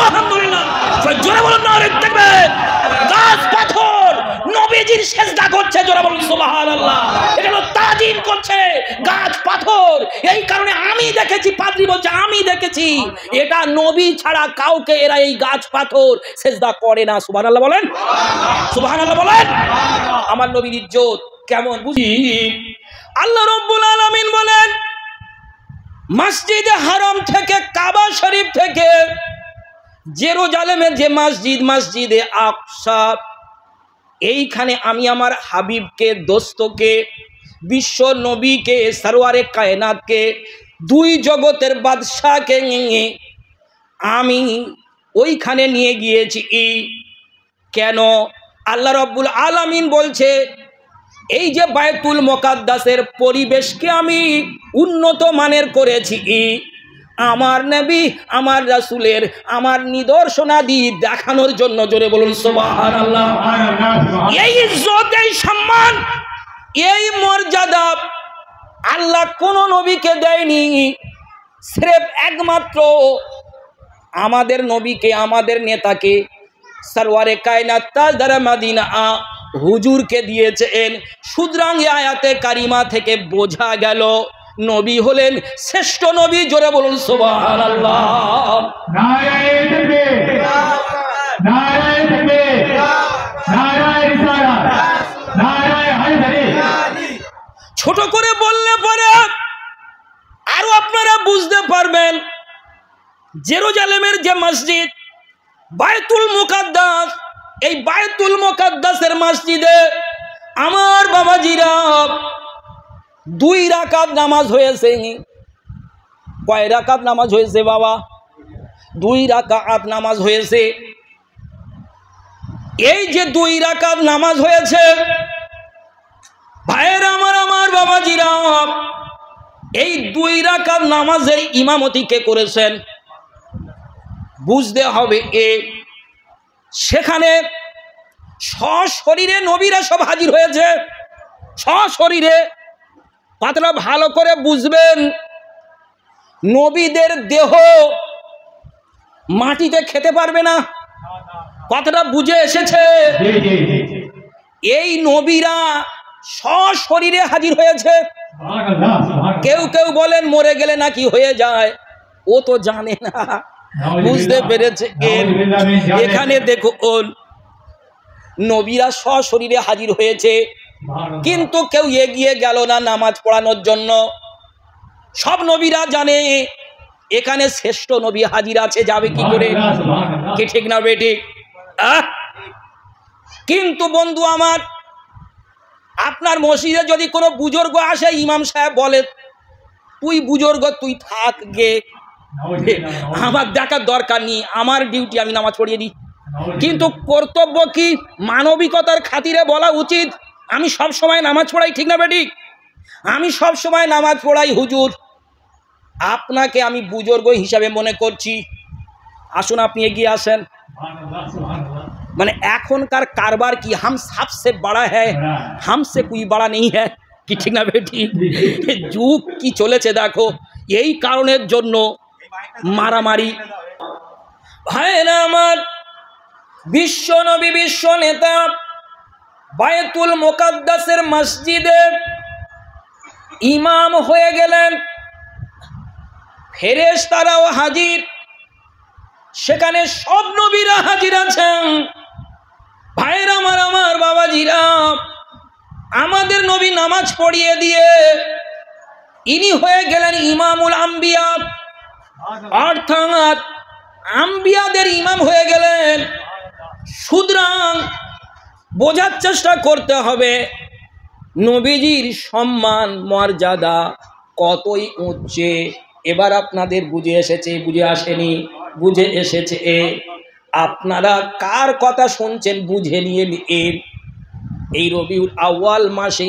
আলহামদুলিল্লাহ, জোরে বলুন নারে তাকবীর। গাছ পাথর নবীজির সিজদা করছে, জোরে বলুন সুবহানাল্লাহ। এটা হলো তাজিম করছে গাছ পাথর। এই কারণে আমি দেখেছি, পাদ্রী বলছে আমি দেখেছি, এটা নবী ছাড়া কাউকে এরা এই গাছ পাথর সিজদা করে না। সুবহানাল্লাহ বলেন, সুবহানাল্লাহ বলেন। আমার নবীর ইজ্জত কেমন বুঝি। আল্লাহ রাব্বুল আলামিন বলেন, মসজিদে হারাম থেকে, কাবা শরীফ থেকে জেরুজালেমের যে মসজিদ, মসজিদে আকসা, এইখানে আমি আমার হাবিবকে, দোস্তকে, বিশ্ব নবীকে, সরওয়ারে কায়নাতকে, দুই জগতের বাদশাকে নিয়ে আমি ওইখানে নিয়ে গিয়েছি। কেন? আল্লাহ রাব্বুল আলামিন বলছে, এই যে বায়তুল মুকাদ্দাসের পরিবেশকে আমি উন্নত মানের করেছি, আমার নবী, আমার রাসূলের, আমার নিদর্শনাদি দেখানোর জন্য। জোরে বলুন সুবহানাল্লাহ। এই ইজ্জত, এই সম্মান, এই মর্যাদা আল্লাহ কোন নবীকে দেয়নি। স্রেফ একমাত্র আমাদের নবীকে, আমাদের নেতাকে, সরওয়ারে কায়নাত তাজদারে মদিনা হুজুরকে দিয়েছেন। সুতরাং আয়াতে কারিমা থেকে বোঝা গেল নবী হলেন শ্রেষ্ঠ নবী। জোরে বলুন সুবহানাল্লাহ। নারায়ে তাকবীর, নারায়ে তাকবীর, নারায়ে রিসালাত, নারায়ে হায়দারি। ছোট করে বললে পরে আরো আপনারা বুঝতে পারবেন। জেরুজালেমের যে মসজিদ বায়তুল মুকাদ্দাস, এই বায়তুল মুকাদ্দাসের মসজিদে আমার বাবাজিরা 2 রাকাত নামাজ হয়েছে। কয় রাকাত নামাজ হয়েছে বাবা? 2 রাকাত নামাজ হয়েছে। এই যে 2 রাকাত নামাজ হয়েছে, ভাইয়েরা আমার, আমার বাবাজিরা, এই 2 রাকাত নামাজের ইমামতি কে করেছেন? বুঝতে হবে সেখানে সশরীরে নবীরা সব হাজির হয়েছে, সশরীরে। কথাটা ভালো করে বুঝবেন, নবীদের দেহ মাটিতে খেতে পারবে না। কথাটা বুঝে এসেছে? এই নবীরা সশরীরে হাজির হয়েছে। কেউ কেউ বলেন মরে গেলে নাকি হয়ে যায়, ও তো জানে না। বুঝতে পেরেছে? এখানে দেখুন, নবীরা সশরীরে হাজির হয়েছে, কিন্তু কেউ এগিয়ে গেল না নামাজ পড়ানোর জন্য। সব নবীরা জানে এখানে শ্রেষ্ঠ নবী হাজির আছে, যাবে কি করে? কি ঠিক না বেঠিক? কিন্তু বন্ধু আমার, আপনার মসজিদে যদি কোনো বুজুর্গ আসে, ইমাম সাহেব বলে তুই বুজুর্গ, তুই থাক গে, আমার দেখার দরকার নেই, আমার ডিউটি আমি নামাজ পড়িয়ে দিই। কিন্তু কর্তব্য কি? মানবিকতার খাতিরে বলা উচিত আমি সব সময় নামাজ পড়াই, ঠিক না বেঠিক? আমি সব সময় নামাজ পড়াই হুজুর, আপনাকে আমি বুজুর্গ হিসাবে মনে করছি, আসুন আপনি এগিয়ে আসেন। মানে এখনকার কারবার কি, হাম सबसे बड़ा है, हमसे कोई बड़ा नहीं है, কি ঠিক না বেঠিক? যুগ কি চলেছে দেখো। এই কারণের জন্য মারামারি। ভাইরা আমার, বিশ্ব নবী, বিশ্ব নেতা বায়তুল মুকাদ্দাসের মসজিদে ইমাম হয়ে গেলেন। ফেরেশতারাও হাজির, সেখানে সব নবীরা হাজির আছেন। ভাইরা আমার, আমার বাবাজিরা, আমাদের নবী নামাজ পড়িয়ে দিয়ে ইনি হয়ে গেলেন ইমামুল আম্বিয়া, অর্থাৎ আম্বিয়াদের ইমাম হয়ে গেলেন। সুতরাং বোঝার চেষ্টা করতে হবে নবীজির সম্মান মর্যাদা কতই উচ্চে। এবার আপনাদের বুঝে এসেছে, বুঝে আসেনি? বুঝে এসেছে। আপনারা কার কথা শুনছেন বুঝে নিয়ে এই রবিউল আউয়াল মাসে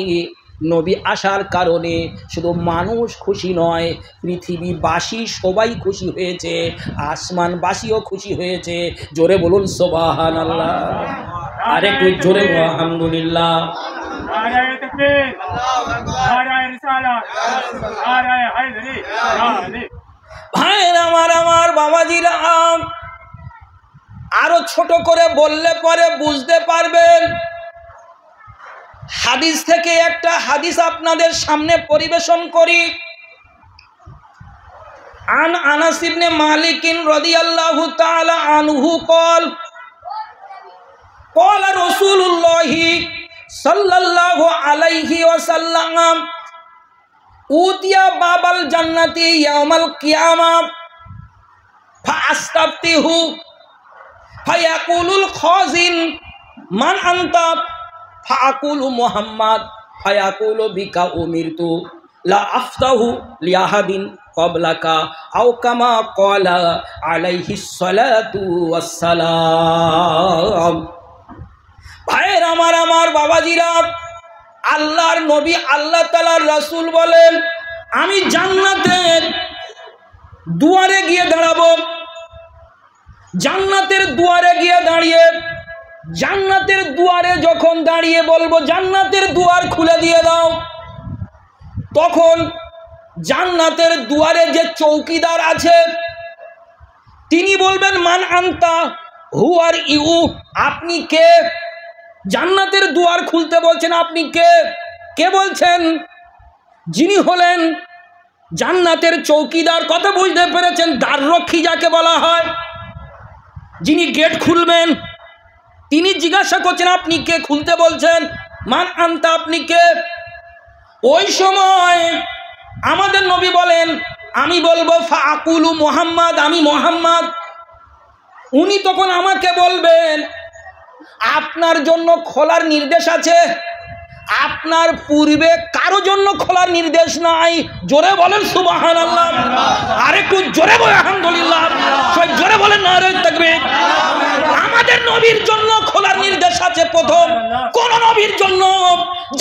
নবী আসার কারণে শুধু মানুষ খুশি নয়, পৃথিবীবাসী সবাই খুশি হয়েছে, আসমানবাসীও খুশি হয়েছে। জোরে বলুন সুবহানাল্লাহ। আরেকটু জোরে আলহামদুলিল্লাহ। নারায়ে তাকবীর, নারায়ে রিসালাত, নারায়ে হায়দারি। ভাইরা আমার, আমার বাবাজিরা, আরো ছোট করে বললে পরে বুঝতে পারবেন। হাদিস থেকে একটা হাদিস আপনাদের সামনে পরিবেশন করি। আন আনাস ইবনে মালিক রাদিয়াল্লাহু তাআলা আনহু قال قال رسول الله صلى الله عليه وسلم উতিয়া বাবাল জান্নাতি ইয়াউমাল কিয়ামা ফাস্তাফতিহু ফায়াকুলুল খাজিন মান আনতা ফাকুলু মুহাম্মদ ফায়াকুলু বিকা উমিরতু লা আফতাহু লিআহাদিন ক্বাবলাকা আও কামা ক্বালা আলাইহিস সালাতু ওয়াস সালাম। ভাইয়ের আমার বাবাজিরা, আল্লাহর নবী আল্লাহ তাআলার রাসূল বলেন, আমি জান্নাতের দুয়ারে গিয়ে দাঁড়াবো। জান্নাতের দুয়ারে গিয়ে দাঁড়িয়ে, জান্নাতের দুয়ারে যখন দাঁড়িয়ে বলবো জান্নাতের দুয়ার খুলে দিয়ে দাও, তখন জান্নাতের দুয়ারে যে চৌকিদার আছে তিনি বলবেন মান আনতা, হু আর ইউ, আপনি কে? জান্নাতের দুয়ার খুলতে বলছেন, আপনি কে? কে বলছেন? যিনি হলেন জান্নাতের চৌকিদার। কথা বুঝতে পেরেছেন? দ্বাররক্ষী যাকে বলা হয়, যিনি গেট খুলবেন, তিনি জিজ্ঞাসা করছেন আপনি কে, খুলতে বলছেন মান আনতা, আপনি কে? ওই সময় আমাদের নবী বলেন, আমি বলবো ফাকুলু মুহাম্মদ, আমি মুহাম্মদ। উনি তখন আমাকে বলবেন আপনার জন্য খোলার নির্দেশ আছে, আপনার পূর্বে কারো জন্য খোলার নির্দেশ নাই। জোরে বলেন সুবহানাল্লাহ, আরেকটু জোরে বলেন আলহামদুলিল্লাহ, সবাই জোরে বলেন নারে তাকবীর। আমাদের নবীর জন্য খোলার নির্দেশ আছে প্রথম, কোন নবীর জন্য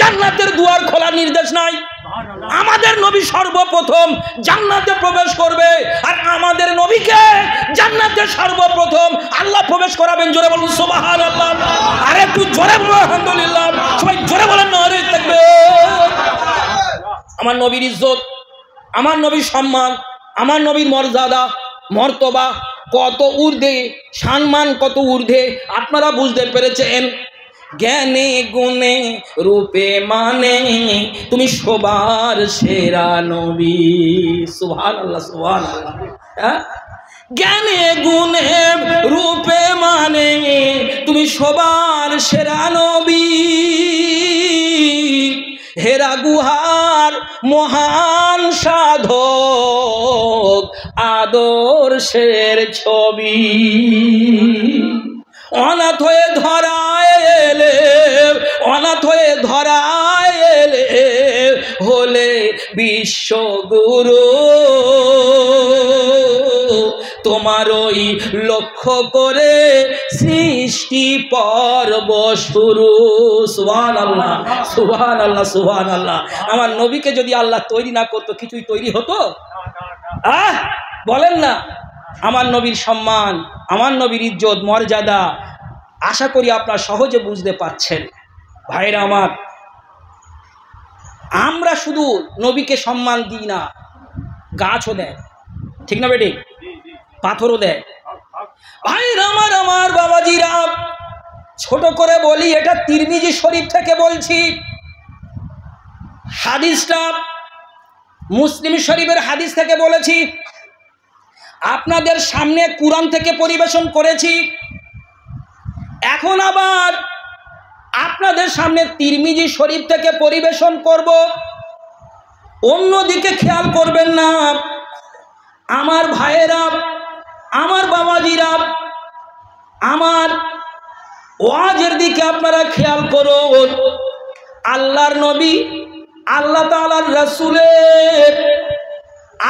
জান্নাতের দুয়ার খোলার নির্দেশ নাই। আমাদের নবী সর্বপ্রথম জান্নাতে প্রবেশ করবে, আর আমাদের নবীকে জান্নাতে সর্বপ্রথম আল্লাহ প্রবেশ করাবেন। জোরে বলুন সুবহানাল্লাহ, আরে একটু জোরে বলুন আলহামদুলিল্লাহ, সবাই জোরে বলেন নারে তাকবীর। আমার নবীর ইজ্জত, আমার নবীর সম্মান, আমার নবীর মর্যাদা মর্তবা কত ঊর্ধ্বে, সম্মান কত ঊর্ধ্বে আপনারা বুঝতে পেরেছেন। জ্ঞানে গুণে রূপে মানে তুমি সবার সেরা নবী। সুবহানাল্লাহ সুবহানাল্লাহ। জ্ঞানে গুণে রূপে মানে তুমি সবার সেরা নবী। হেরা গুহার মহান সাধক আদর্শের ছবি। অনাথ হয়ে ধরায় এলে, অনাথ হয়ে ধরায় এলে হলে বিশ্বগুরু। তোমার ওই লক্ষ্য করে সৃষ্টি পর্ব শুরু। সুবহানাল্লাহ সুবহানাল্লাহ সুবহানাল্লাহ। আমার নবীকে যদি আল্লাহ তৈরি না করতো কিছুই তৈরি হতো? বলেন না। আমার নবীর সম্মান, আমার নবীর ইজ্জত মর্যাদা আশা করি আপনারা সহজে বুঝতে পারছেন। ভাইরা আমার, আমরা শুধু নবীকে সম্মান দিই না, গাছও দেয়, ঠিক না বেটি? পাথরও দেয়। ভাইরা আমার, আমার বাবাজিরা, ছোট করে বলি, এটা তিরমিজি শরীফ থেকে বলছি। হাদিসটা মুসলিম শরীফের হাদিস থেকে বলেছি, আপনাদের সামনে কুরআন থেকে পরিবেশন করেছি। এখন আবার আপনাদের সামনে তিরমিজি শরীফ থেকে পরিবেশন করব। অন্যদিকে খেয়াল করবেন না আমার ভাইয়েরা, আমার বাবাজিরা, আমার ওয়াজের দিকে আপনারা খেয়াল করুন। আল্লাহর নবী, আল্লাহ তাআলার রাসূলের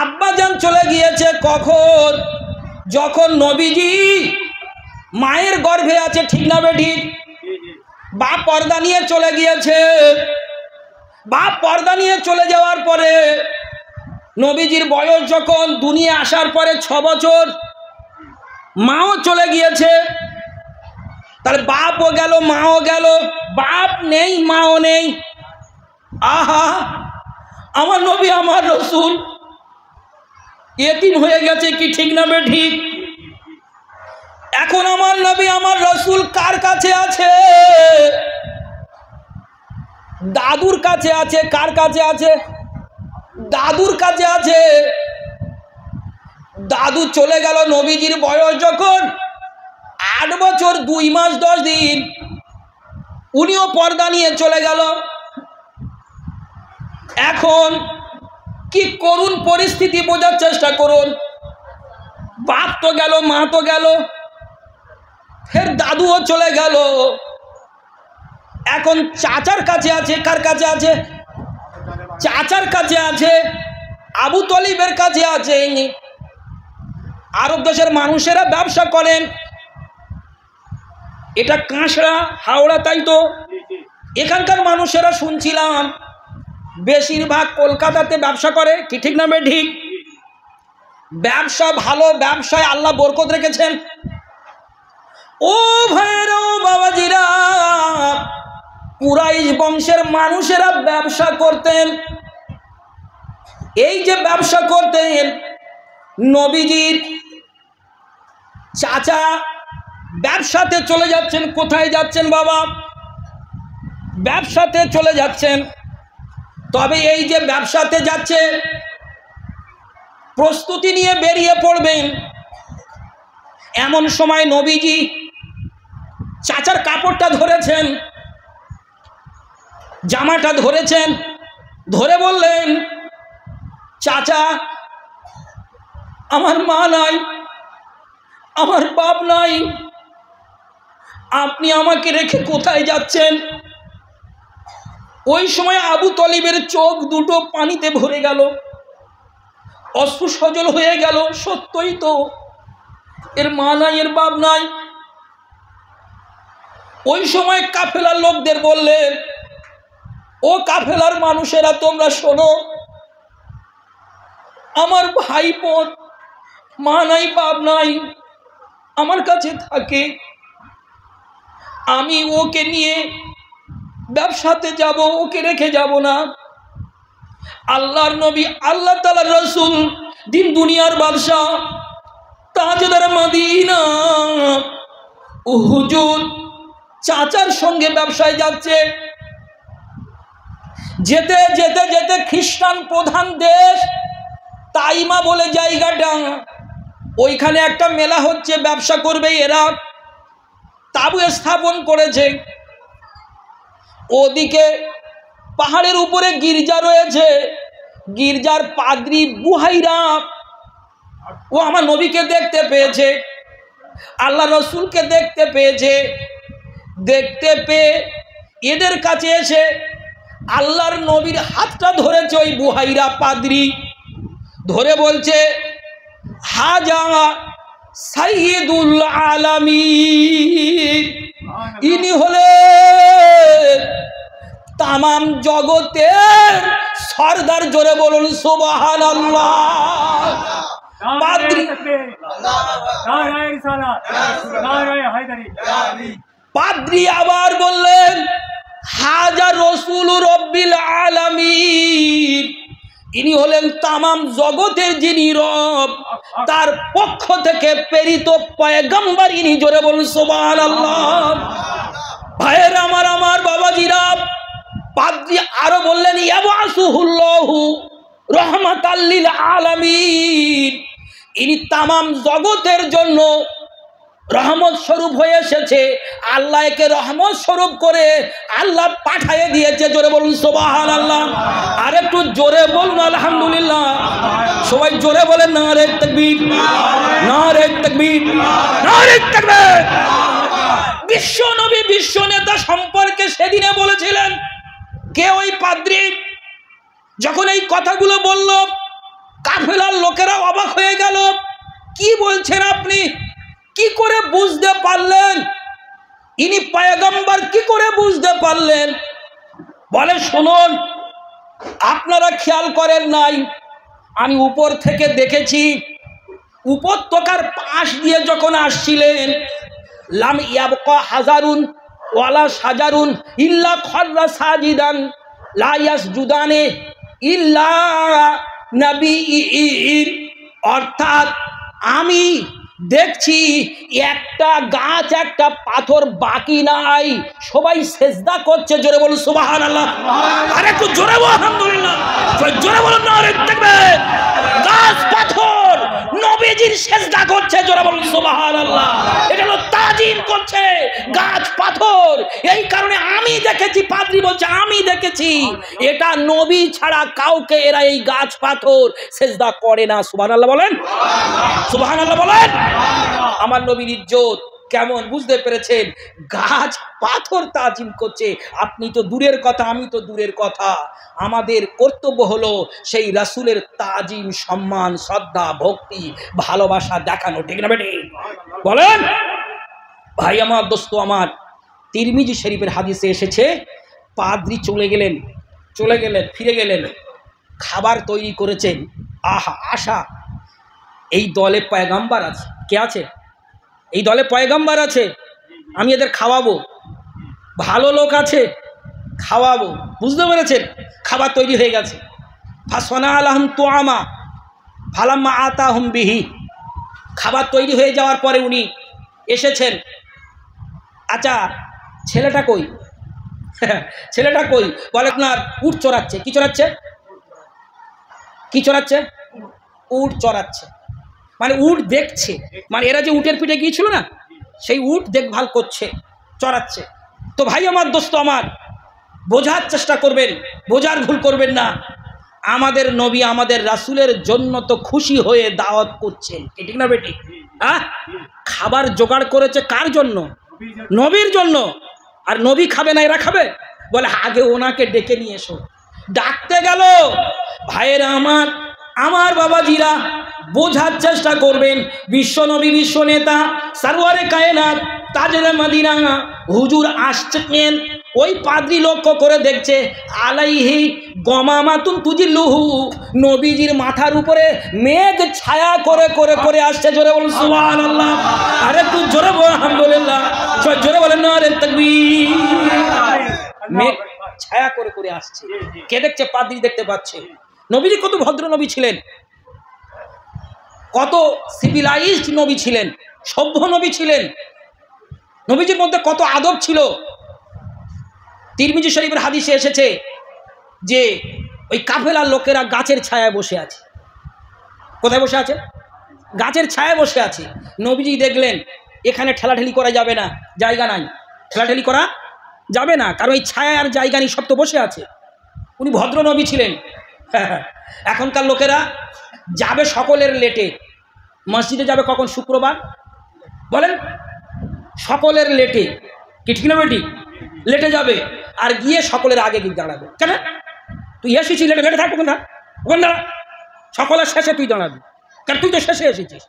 আব্বাজান চলে গিয়েছে কখন? যখন নবীজি মায়ের গর্ভে আছে, ঠিক না বেঠিক? বাপ পর্দা নিয়ে চলে গিয়েছে। বাপ পর্দা নিয়ে চলে যাওয়ার পরে নবীজির বয়স যখন দুনিয়া আসার পরে 6 বছর, মাও চলে গিয়েছে। তাহলে বাপও গেল, মাও গেল, বাপ নেই মাও নেই। আহা, আমার নবী, আমার রাসূল এতিম হয়ে গেছে, কি ঠিক না বেঠিক? এখন এখন আমার নবী আমার রসুল কার কাছে আছে? দাদুর কাছে আছে। কার কাছে আছে? দাদুর কাছে আছে। দাদু চলে গেল। নবীজির বয়স যখন 8 বছর 2 মাস 10 দিন, উনিও পর্দা নিয়ে চলে গেল। এখন কি করুন পরিস্থিতি বোঝার চেষ্টা করুন। বাপ তো গেল, মা তো গেল, ফের দাদুও চলে গেল। এখন চাচার কাছে আছে। কার কাছে আছে? চাচার কাছে আছে। আবু তলিবের কাছে আছে। আরব দেশের মানুষেরা ব্যবসা করেন। এটা কাঁচড়া, হাওড়া, তাই তো? এখানকার মানুষেরা শুনছিলাম বেশিরভাগ কলকাতাতে ব্যবসা করে। কি ঠিক না ঠিক? ব্যবসা ভালো, ব্যবসায় আল্লাহ বরকত রেখেছেন। ও ভাইয়েরা, ও বাবাজিরা, কুরাইশ বংশের মানুষেরা ব্যবসা করতেন। এই যে ব্যবসা করতেন, নবীজির চাচা ব্যবসাতে চলে যাচ্ছেন। কোথায় যাচ্ছেন বাবা? ব্যবসাতে চলে যাচ্ছেন। তবে এই যে ব্যবসাতে যাচ্ছে, প্রস্তুতি নিয়ে বেরিয়ে পড়বেন। এমন সময় নবীজি চাচার কাপড়টা ধরেছেন, জামাটা ধরেছেন, ধরে বললেন, চাচা, আমার মা নাই, আমার বাপ নাই, আপনি আমাকে রেখে কোথায় যাচ্ছেন? ওই সময় আবু তলিবের চোখ দুটো পানিতে ভরে গেল, অশ্রু সজল হয়ে গেল। সত্যই তো, এর মা নাই, এর বাপ নাই। ওই সময় কাফেলার লোকদের বললেন, ও কাফেলার মানুষেরা, তোমরা শোনো, আমার ভাইপোর মা নাই, বাপ নাই, আমার কাছে থাকে। আমি ওকে নিয়ে ব্যবসাতে যাব, ওকে রেখে যাব না। আল্লাহর নবী, আল্লাহ তাআলার রাসূল, দিন দুনিয়ার বাদশাহ, তাজদার মদিনা, হুজুর চাচার সঙ্গে ব্যবসায় যাচ্ছে। যেতে যেতে যেতে খ্রিস্টান প্রধান দেশ তাইমা বলে জায়গাটা, ওইখানে একটা মেলা হচ্ছে, ব্যবসা করবে এরা, তাঁবু স্থাপন করেছে। ওদিকে পাহাড়ের উপরে গির্জা রয়েছে। গির্জার পাদ্রী বুহাইরা, ও আমার নবীকে দেখতে পেয়েছে, আল্লাহ রসুলকে দেখতে পেয়েছে। দেখতে পেয়ে এদের কাছে এসে আল্লাহর নবীর হাতটা ধরেছে ওই বুহাইরা পাদ্রী, ধরে বলছে, হাজা সাইয়্যিদুল আলামিন, ইনি হলেন তামাম জগতের সরদার। জোরে বলুন সুবহানাল্লাহ। পাদ্রী পাদ্রী আবার বললেন, হাজা রাসূল রব্বিল আলামিন, ইনি হলেন তামাম জগতের যিনি রব, তার পক্ষ থেকে প্রেরিত পয়গম্বর ইনি। জোরে বলুন সুবহানাল্লাহ। ভাইয়ের আমার বাবাজিরা, পাদ্রী আরো বললেন, ইয়াবাসুহুল্লাহু রহমাতাল লিল আলামিন, ইনি তামাম জগতের জন্য রহমত স্বরূপ হয়ে এসেছে। আল্লাহ একে রহমত স্বরূপ করে আল্লাহ পাঠিয়ে দিয়েছে। জোরে বলুন সুবহানাল্লাহ। আর একটু জোরে বলুন আলহামদুলিল্লাহ। সবাই জোরে বলেন নারে তাকবীর, নারে তাকবীর, নারে তাকবীর। বিশ্ব নবী, বিশ্ব নেতা সম্পর্কে সেদিনে বলেছিলেন। কে? ওই পাদ্রী। যখন এই কথাগুলো বলল, কাফেলার লোকেরা অবাক হয়ে গেল। কি বলছেন আপনি? কি করে বুঝতে পারলেন ইনি পয়গম্বর? কি করে বুঝতে পারলেন? বলে, শুনুন, আপনারা খেয়াল করেন নাই, আমি উপর থেকে দেখেছি। উপত্যকার পাশ দিয়ে যখন আসছিলেন, লাম ইয়াবকা হাজারুন ওয়ালা সাজারুন ইল্লা খাররা সাজিদান লা ইয়াসজুদানে ইল্লা নবীর, অর্থাৎ আমি দেখছি একটা গাছ একটা পাথর বাকি নাই, সবাই সেজদা করছে। জোরে বলুন সুবহানাল্লাহ। আরে একটু জোরে বল আলহামদুলিল্লাহ, জোরে বলুন নারে তাকবীর। গাছ পাথর নবীজির সেজদা করছে, জোরে বলুন সুবহানাল্লাহ। এটা হলো তাজিম করছে গাছ পাথর। এই কারণে আমি দেখেছি, পাদ্রী বলছে আমি দেখেছি, এটা নবী ছাড়া কাউকে এরা এই গাছ পাথর সেজদা করে না। সুবহানাল্লাহ বলেন, সুবহানাল্লাহ বলেন। আমার নবীর ইজ্জত কেমন বুঝতে পেরেছেন? গাছ পাথর তাজিম করছে। আপনি তো দূরের কথা, আমি তো দূরের কথা। আমাদের কর্তব্য হলো সেই রাসূলের তাজিম, সম্মান, শ্রদ্ধা, ভক্তি, ভালোবাসা দেখানো, ঠিক না বেটি? বলেন ভাই আমার, দোস্ত আমার, তিরমিজি শরীফের হাদিসে এসেছে, পাদ্রী চলে গেলেন, ফিরে গেলেন, খাবার তৈরি করেছেন। আহা আশা, এই দলে পয়গাম্বার আছে। কে আছে? এই দলে পয়গাম্বার আছে, আমি এদের খাওয়াবো। ভালো লোক আছে, খাওয়াবো। বুঝতে পেরেছেন? খাবার তৈরি হয়ে গেছে। ফাসনা আলাহম তোয়ামা ফালাম্মা আতাহুম বিহি। খাবার তৈরি হয়ে যাওয়ার পরে উনি এসেছেন। আচ্ছা ছেলেটা কই? ছেলেটা কই? বলে আপনার উট চড়াচ্ছে। কি চড়াচ্ছে? কি চড়াচ্ছে? উট চড়াচ্ছে। মানে উট দেখছে, মানে এরা যে উটের পিঠে গিয়েছিল না, সেই উট দেখভাল করছে, চড়াচ্ছে। তো ভাই আমার, দোস্ত আমার, বোঝার চেষ্টা করবেন, বোঝার ভুল করবেন না। আমাদের নবী, আমাদের রাসূলের জন্য তো খুশি হয়ে দাওয়াত করছেন, ঠিক না বেটি? হ্যাঁ, খাবার জোগাড় করেছে কার জন্য? নবীর জন্য। আর নবী খাবে না, এরা খাবে? বলে আগে ওনাকে ডেকে নিয়ে এসো। ডাকতে গেল। ভাইয়েরা আমার, আমার বাবাজিরা, বোঝার চেষ্টা করবেন। বিশ্ব নবী, বিশ্ব নেতা, সারওয়ারে কায়নাত, তাজরে মদিনা হুজুর আসছেন। ওই পাদ্রী লক্ষ্য করে দেখছে, আলাইহি গমামাতুন তুজিল্লুহু, নবীজির মাথার উপরে মেঘ ছায়া করে করে করে আসছে। জোরে বলুন সুবহানাল্লাহ। আরে তুই জোরে বল আলহামদুলিল্লাহ, জোরে বলেন নারে তাকবীর। মেঘ ছায়া করে করে আসছে। কে দেখছে? পাদ্রী দেখতে পাচ্ছে। নবীজি কত ভদ্র নবী ছিলেন, কত সিভিলাইজড নবী ছিলেন, সভ্য নবী ছিলেন। নবীজির মধ্যে কত আদব ছিল। তিরমিজি শরীফের হাদিসে এসেছে যে ওই কাফেলার লোকেরা গাছের ছায়ায় বসে আছে। কোথায় বসে আছে? গাছের ছায়ায় বসে আছে। নবীজি দেখলেন এখানে ঠেলাঠেলি করা যাবে না, জায়গা নাই, ঠেলাঠেলি করা যাবে না, কারণ এই ছায়া আর জায়গা নেই, সব তো বসে আছে। উনি ভদ্র নবী ছিলেন। এখনকার লোকেরা যাবে সকলের লেটে, মসজিদে যাবে কখন? শুক্রবার। বলেন সকলের লেটে, কি ঠিক না বেটি? লেটে যাবে, আর গিয়ে সকলের আগে গিয়ে দাঁড়াবে। কেন? তুই এসেছিস লেটে, লেটে থাক, ওখানে থাক, ওখানে দাঁড়া। সকলের শেষে তুই দাঁড়াবি, কারণ তুই তো শেষে এসেছিস।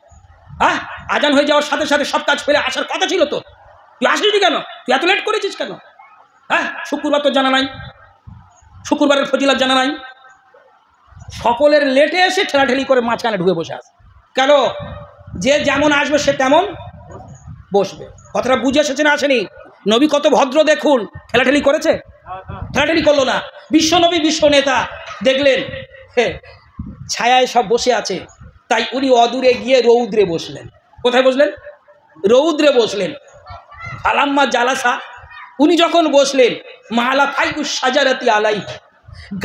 হ্যাঁ, আজান হয়ে যাওয়ার সাথে সাথে সব কাজ ফেলে আসার কথা ছিল তো, তুই আসিনি কেন? তুই এত লেট করেছিস কেন? হ্যাঁ, শুক্রবার তো জানা নাই, শুক্রবারের ফজিলত জানা নাই। সকলের লেটে এসে ঠেলাঠেলি করে মাঝখানে ঢুকে বসে আছে। কেন? যে যেমন আসবে সে তেমন বসবে। কথাটা বুঝে এসেছে না আসেনি? নবী কত ভদ্র দেখুন, ঠেলাঠেলি করেছে? ঠেলাঠেলি করলো না। বিশ্ব নবী, বিশ্ব নেতা, দেখলেন ছায়ায় সব বসে আছে, তাই উনি অদূরে গিয়ে রৌদ্রে বসলেন। কোথায় বসলেন? রৌদ্রে বসলেন। আলাম্মা জালাসা, উনি যখন বসলেন, মালা ফাইকুস সাজারাতি আলাই,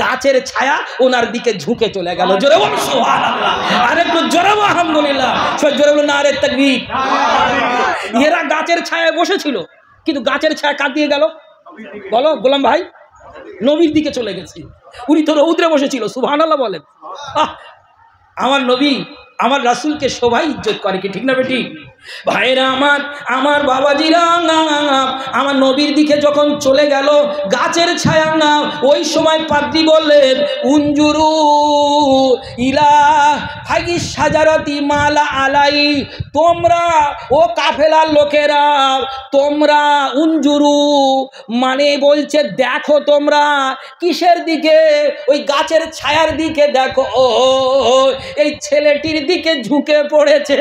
গাছের ছায়া ওনার দিকে ঝুঁকে চলে গেল। জোরে বল সুবহানাল্লাহ। আর একটু জোরে বল আলহামদুলিল্লাহ, জোরে বল নারে তাকবীর। এরা গাছের ছায়ায় বসেছিল, কিন্তু গাছের ছায়া কার দিকে গেল? বলো গোলাম ভাই। নবীর দিকে চলে গেছে। উনি তো রৌদ্রে বসেছিল। সুবহানাল্লাহ বলেন। আমার নবী, আমার রাসূলকে সবাই ইজ্জত করে, কি ঠিক না বেটি? ভাইরা আমার, আমার বাবাজিরা, আমার নবীর দিকে যখন চলে গেল গাছের ছায়া না, ওই সময় পাদ্রী বললেন, উনজুরু ইলা ফাইগিস সাজারাতি মালা আলাই, তোমরা ও কাফেলার লোকেরা, তোমরা উনজুরু মানে বলছে দেখো, তোমরা কিসের দিকে? ওই গাছের ছায়ার দিকে দেখো। ও এই ছেলেটির দিকে ঝুঁকে পড়েছে,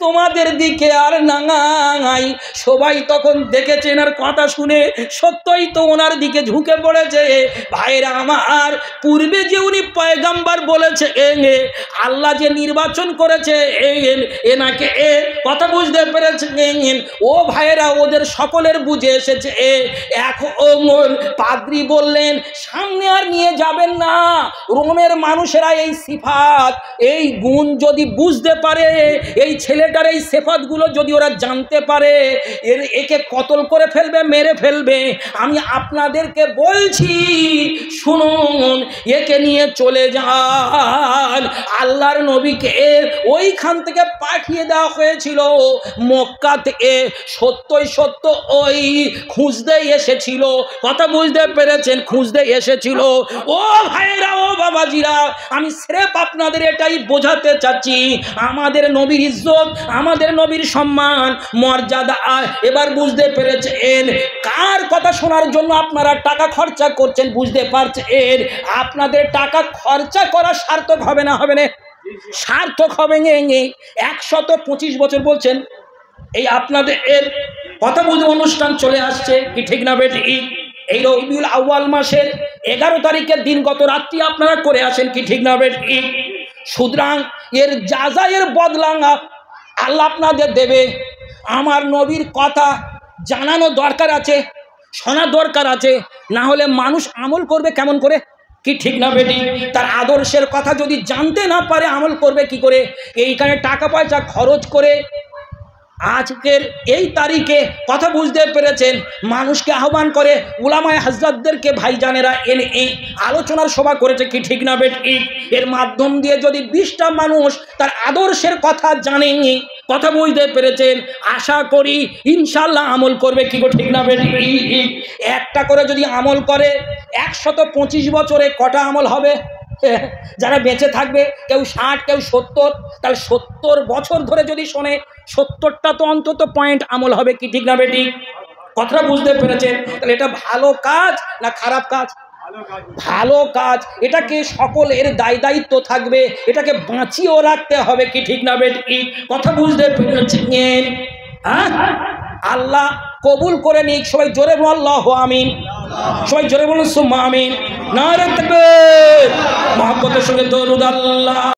তোমাদের দিকে দিকে আর নাঙাই। সবাই তখন দেখেছে এনার কথা শুনে সত্যই তো ওনার দিকে ঝুঁকে পড়েছে। ভাইরা আমার, পূর্বে যে উনি পয়গাম্বার বলেছে আল্লাহ যে নির্বাচন করেছে এনাকে কথা বুঝতে পেরেছেন। ও ভাইরা, ওদের সকলের বুঝে এসেছে। এখন পাদ্রী বললেন সামনে আর নিয়ে যাবেন না। রোমের মানুষেরা এই সিফাত, এই গুণ যদি বুঝতে পারে, এই ছেলেটার এই সিফাতগুলো যদি ওরা জানতে পারে, একে কতল করে ফেলবে, মেরে ফেলবে। আমি আপনাদেরকে বলছি শুনুন, একে নিয়ে চলে যান। আল্লাহর নবীকে ওইখান থেকে পাঠিয়ে দেওয়া হয়েছিল মক্কা থেকে। সত্যই সত্য ওই খুঁজতে এসেছিল। কথা বুঝতে পেরেছেন? খুঁজতে এসেছিল। ও ভাইরা, ও বাবাজিরা, আমি স্রেফ আপনাদের এটাই বোঝাতে চাচ্ছি, আমাদের নবীর ইজ্জত, আমাদের নবীর সম্মান, মর্যাদা এবার বুঝতে পেরেছেন। কার কথা শোনার জন্য আপনারা টাকা খরচা করছেন বুঝতে পারছেন। আপনাদের টাকা খরচা করা সার্থক হবে না? হবে না? সার্থক হবে। 125 বছর বলছেন এই আপনাদের এর কথা বুঝে অনুষ্ঠান চলে আসছে, কি ঠিক না বেটি? এই রবিউল আউয়াল মাসের 11 তারিখের দিন গত রাত্রি আপনারা করে আসেন, কি ঠিক না বেটি? সুতরাং এর যাজাইয়ের বদলা আল্লাহ আপনাদের দেবে। আমার নবীর কথা জানানো দরকার আছে, শোনা দরকার আছে, না হলে মানুষ আমল করবে কেমন করে? কি ঠিক না বেটি? তার আদর্শের কথা যদি জানতে না পারে আমল করবে কি করে? এইখানে টাকা পয়সা খরচ করে আজকের এই তারিখে কথা বুঝতে পেরেছেন মানুষকে আহ্বান করে উলামায়ে হযরতদেরকে ভাইজানেরা এনে এই আলোচনার সভা করেছে, কি ঠিক না বেটি? এর মাধ্যম দিয়ে যদি 20টা মানুষ তার আদর্শের কথা জানেনি, কথা বুঝতে পেরেছেন, আশা করি ইনশাল্লাহ আমল করবে, কি ঠিক না বেটি? একটা করে যদি আমল করে 125 বছরে কটা আমল হবে? যারা বেঁচে থাকবে কেউ 60, কেউ 70, তাহলে 70 বছর ধরে যদি শোনে 70টা তো অন্তত পয়েন্ট আমল হবে, কি ঠিক না বেটি? কথাটা বুঝতে পেরেছেন? তাহলে এটা ভালো কাজ না খারাপ কাজ? ভালো কাজ। এটাকে সকলের দায়িত্ব থাকবে, এটাকে বাঁচিয়েও রাখতে হবে, কি ঠিক না বেটি? কথা বুঝতে পেরেছেন? আল্লাহ কবুল করে নিক। সবাই জোরে বলুন আল্লাহু আমিন। সবাই জোরে বলুন সুম্মা আমিন। নারে তাকবীর। মহব্বতের সঙ্গে দরুদ আল্লাহ।